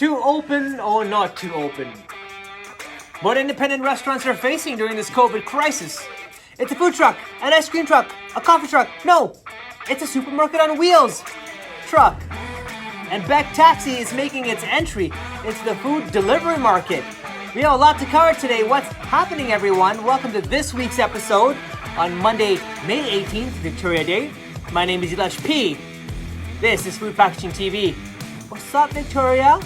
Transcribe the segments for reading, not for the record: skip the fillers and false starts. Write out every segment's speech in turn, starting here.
Too open or not too open? What independent restaurants are facing during this COVID crisis? It's a food truck, an ice cream truck, a coffee truck. No, it's a supermarket on wheels truck. And Beck Taxi is making its entry into the food delivery market. We have a lot to cover today. What's happening, everyone? Welcome to this week's episode on Monday, May 18th, Victoria Day. My name is Elish P. This is Food Packaging TV. What's up, Victoria?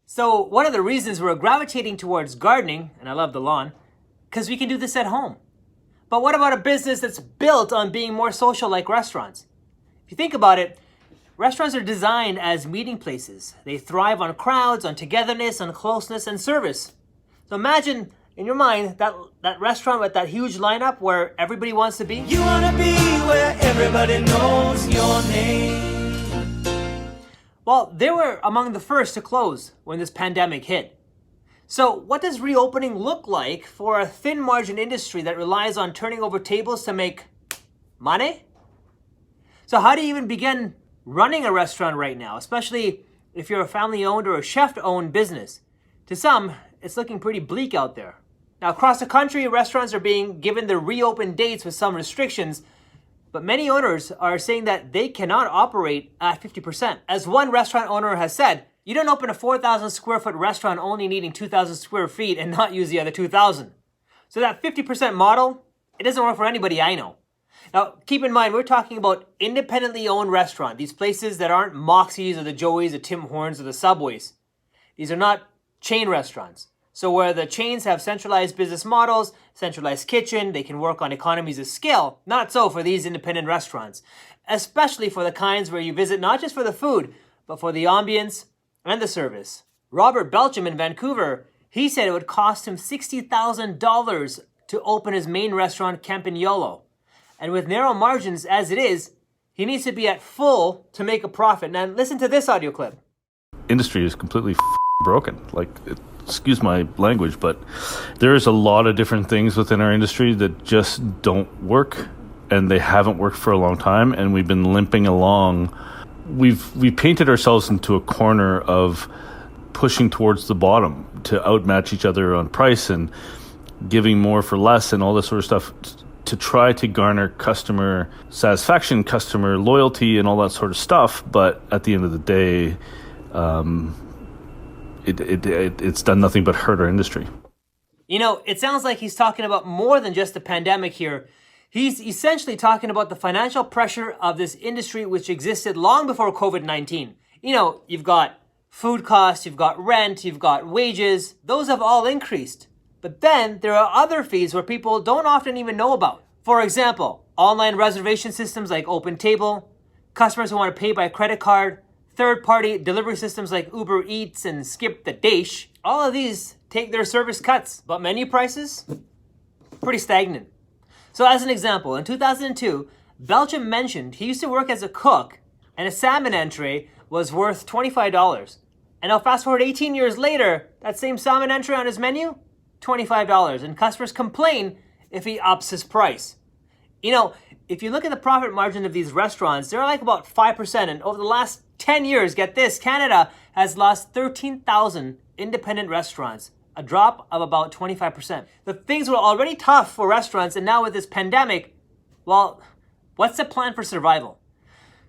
So one of the reasons we're gravitating towards gardening, and I love the lawn, because we can do this at home. But what about a business that's built on being more social like restaurants? If you think about it, restaurants are designed as meeting places. They thrive on crowds, on togetherness, on closeness, and service. So imagine in your mind that restaurant with that huge lineup where everybody wants to be. You wanna be where everybody knows your name. Well, they were among the first to close when this pandemic hit. So what does reopening look like for a thin margin industry that relies on turning over tables to make money? So how do you even begin running a restaurant right now, especially if you're a family-owned or a chef-owned business? To some, it's looking pretty bleak out there. Now, across the country, restaurants are being given the reopen dates with some restrictions, but many owners are saying that they cannot operate at 50%. As one restaurant owner has said, you don't open a 4,000 square foot restaurant only needing 2,000 square feet and not use the other 2,000. So that 50% model, it doesn't work for anybody I know. Now, keep in mind, we're talking about independently owned restaurants, these places that aren't Moxie's or the Joey's, the Tim Hortons or the Subways. These are not chain restaurants. So where the chains have centralized business models, centralized kitchen, they can work on economies of scale. Not so for these independent restaurants, especially for the kinds where you visit not just for the food, but for the ambience and the service. Robert Belcham in Vancouver, he said it would cost him $60,000 to open his main restaurant, Campagnolo. And with narrow margins as it is, he needs to be at full to make a profit. Now listen to this audio clip. Industry is completely broken. Excuse my language, but there's a lot of different things within our industry that just don't work, and they haven't worked for a long time, and we've been limping along. We've painted ourselves into a corner of pushing towards the bottom to outmatch each other on price and giving more for less and all this sort of stuff to try to garner customer satisfaction, customer loyalty, and all that sort of stuff. But at the end of the day, it's done nothing but hurt our industry. You know, it sounds like he's talking about more than just the pandemic here. He's essentially talking about the financial pressure of this industry, which existed long before COVID-19. You know, you've got food costs, you've got rent, you've got wages. Those have all increased. But then there are other fees where people don't often even know about. For example, online reservation systems like OpenTable, customers who want to pay by credit card, third-party delivery systems like Uber Eats and Skip the Dish. All of these take their service cuts, but menu prices, pretty stagnant. So as an example, in 2002, Belgium mentioned he used to work as a cook and a salmon entree was worth $25. And now fast forward 18 years later, that same salmon entree on his menu, $25. And customers complain if he ups his price. You know, if you look at the profit margin of these restaurants, they're like about 5%. And over the last 10 years, get this, Canada has lost 13,000 independent restaurants, a drop of about 25%. The things were already tough for restaurants, and now with this pandemic, well, what's the plan for survival?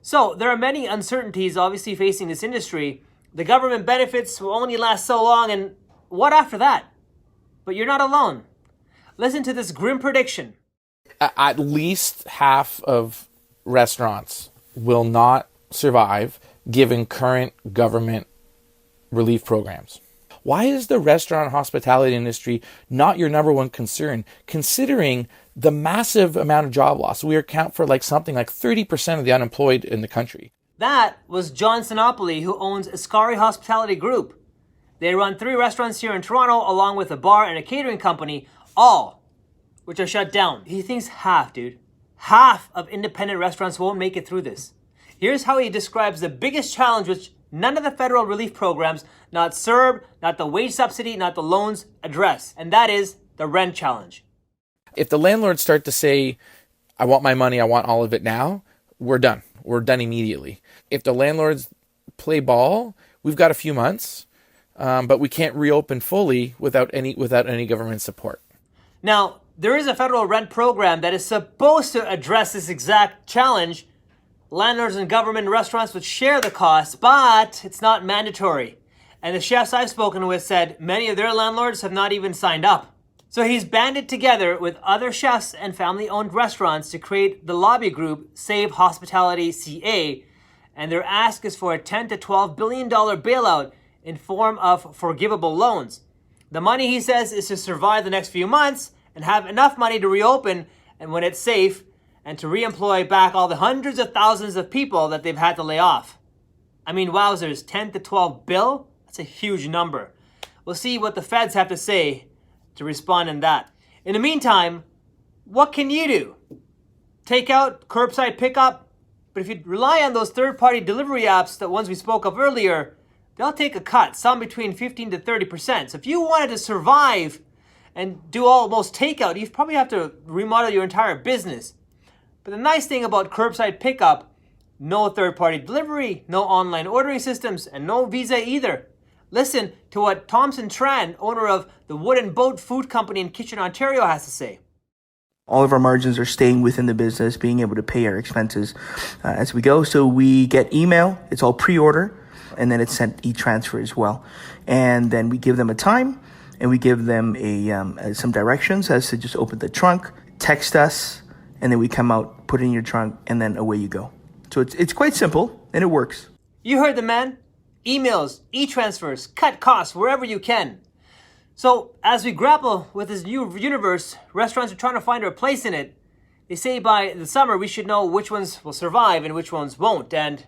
So there are many uncertainties obviously facing this industry. The government benefits will only last so long, and what after that? But you're not alone. Listen to this grim prediction. At least half of restaurants will not survive given current government relief programs. Why is the restaurant hospitality industry not your number one concern, considering the massive amount of job loss? We account for something like 30% of the unemployed in the country. That was John Sinopoli, who owns Ascari Hospitality Group. They run 3 restaurants here in Toronto, along with a bar and a catering company, all which are shut down. He thinks half of independent restaurants won't make it through this. Here's how he describes the biggest challenge which none of the federal relief programs, not CERB, not the wage subsidy, not the loans, address. And that is the rent challenge. If the landlords start to say, I want my money, I want all of it now, we're done. We're done immediately. If the landlords play ball, we've got a few months, but we can't reopen fully without any government support. Now, there is a federal rent program that is supposed to address this exact challenge. Landlords and government restaurants would share the costs, but it's not mandatory. And the chefs I've spoken with said many of their landlords have not even signed up. So he's banded together with other chefs and family-owned restaurants to create the lobby group Save Hospitality CA, and their ask is for a $10 to $12 billion bailout in form of forgivable loans. The money, he says, is to survive the next few months and have enough money to reopen and when it's safe, and to re-employ back all the hundreds of thousands of people that they've had to lay off. I mean, wowzers, 10 to 12 bill? That's a huge number. We'll see what the feds have to say to respond in that. In the meantime, what can you do? Take out, curbside pickup, but if you rely on those third-party delivery apps, the ones we spoke of earlier, they'll take a cut, some between 15 to 30%. So if you wanted to survive and do almost takeout, you'd probably have to remodel your entire business. But the nice thing about curbside pickup, no third-party delivery, no online ordering systems, and no visa either. Listen to what Thompson Tran, owner of the Wooden Boat Food Company in Kitchener, Ontario, has to say. All of our margins are staying within the business, being able to pay our expenses as we go. So we get email, it's all pre-order, and then it's sent e-transfer as well. And then we give them a time, and we give them some directions as to just open the trunk, text us, and then we come out, put it in your trunk, and then away you go. So it's quite simple, and it works. You heard the man. Emails, e-transfers, cut costs wherever you can. So as we grapple with this new universe, restaurants are trying to find their place in it. They say by the summer we should know which ones will survive and which ones won't. And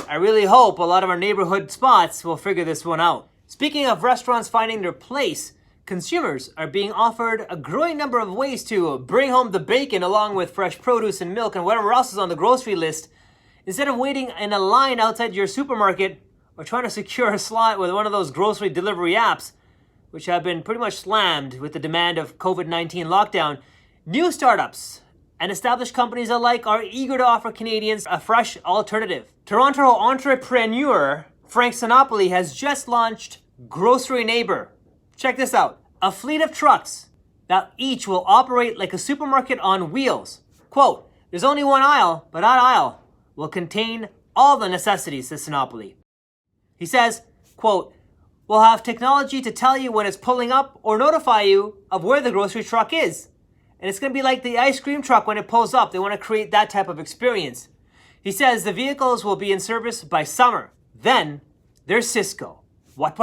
I really hope a lot of our neighborhood spots will figure this one out. Speaking of restaurants finding their place, consumers are being offered a growing number of ways to bring home the bacon along with fresh produce and milk and whatever else is on the grocery list. Instead of waiting in a line outside your supermarket or trying to secure a slot with one of those grocery delivery apps, which have been pretty much slammed with the demand of COVID-19 lockdown, new startups and established companies alike are eager to offer Canadians a fresh alternative. Toronto entrepreneur Frank Sinopoli has just launched Grocery Neighbor. Check this out. A fleet of trucks that each will operate like a supermarket on wheels. Quote, there's only one aisle, but that aisle will contain all the necessities, says Sinopoli. He says, quote, we'll have technology to tell you when it's pulling up or notify you of where the grocery truck is. And it's going to be like the ice cream truck when it pulls up. They want to create that type of experience. He says the vehicles will be in service by summer. Then there's Cisco. What?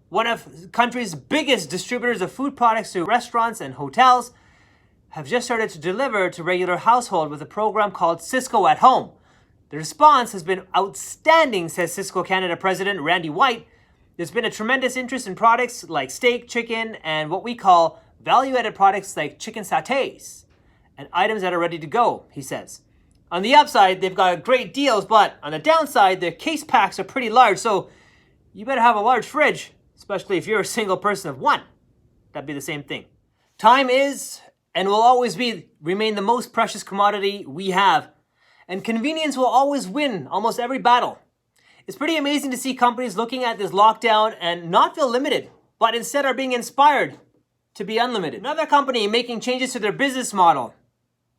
One of the country's biggest distributors of food products to restaurants and hotels have just started to deliver to regular household with a program called Cisco at Home. The response has been outstanding, says Cisco Canada President Randy White. There's been a tremendous interest in products like steak, chicken, and what we call value-added products like chicken satays and items that are ready to go, he says. On the upside, they've got great deals, but on the downside, their case packs are pretty large, so you better have a large fridge, especially if you're a single person of one. That'd be the same thing. Time is and will always remain the most precious commodity we have. And convenience will always win almost every battle. It's pretty amazing to see companies looking at this lockdown and not feel limited, but instead are being inspired to be unlimited. Another company making changes to their business model,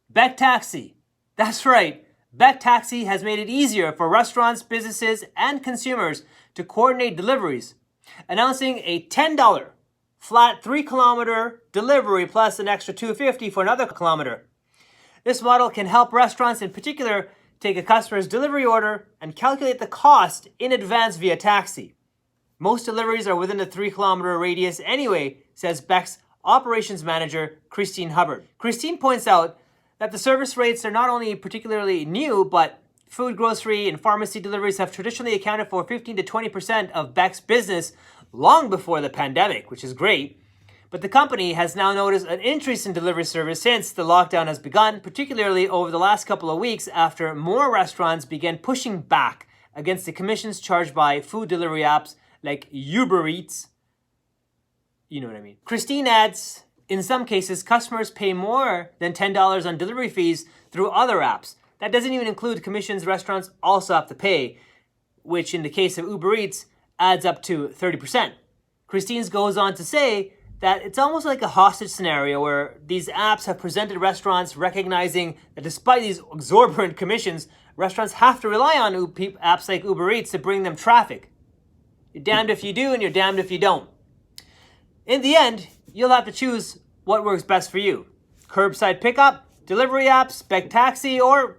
Beck Taxi. That's right, Beck Taxi has made it easier for restaurants, businesses, and consumers to coordinate deliveries, announcing a $10 flat 3-kilometer delivery plus an extra $2.50 for another kilometer. This model can help restaurants in particular take a customer's delivery order and calculate the cost in advance via taxi. Most deliveries are within the 3-kilometer radius anyway, says Beck's operations manager, Christine Hubbard. Christine points out that the service rates are not only particularly new, but food, grocery, and pharmacy deliveries have traditionally accounted for 15 to 20% of Beck's business long before the pandemic, which is great. But the company has now noticed an increase in delivery service since the lockdown has begun, particularly over the last couple of weeks after more restaurants began pushing back against the commissions charged by food delivery apps like Uber Eats. You know what I mean. Christine adds, In some cases, customers pay more than $10 on delivery fees through other apps. That doesn't even include commissions restaurants also have to pay, which in the case of Uber Eats adds up to 30%. Christine goes on to say that it's almost like a hostage scenario where these apps have presented restaurants recognizing that despite these exorbitant commissions, restaurants have to rely on apps like Uber Eats to bring them traffic. You're damned if you do and you're damned if you don't. In the end, you'll have to choose what works best for you. Curbside pickup, delivery apps, Beck Taxi, or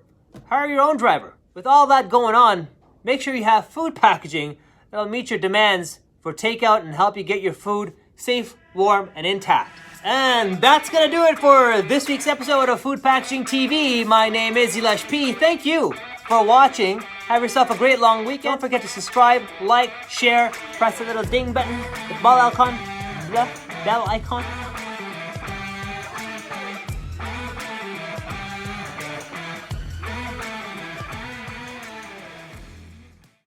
hire your own driver. With all that going on, make sure you have food packaging that'll meet your demands for takeout and help you get your food safe, warm, and intact. And that's gonna do it for this week's episode of Food Packaging TV. My name is Elish P. Thank you for watching. Have yourself a great long weekend. Don't forget to subscribe, like, share, press the little ding button, the bell icon,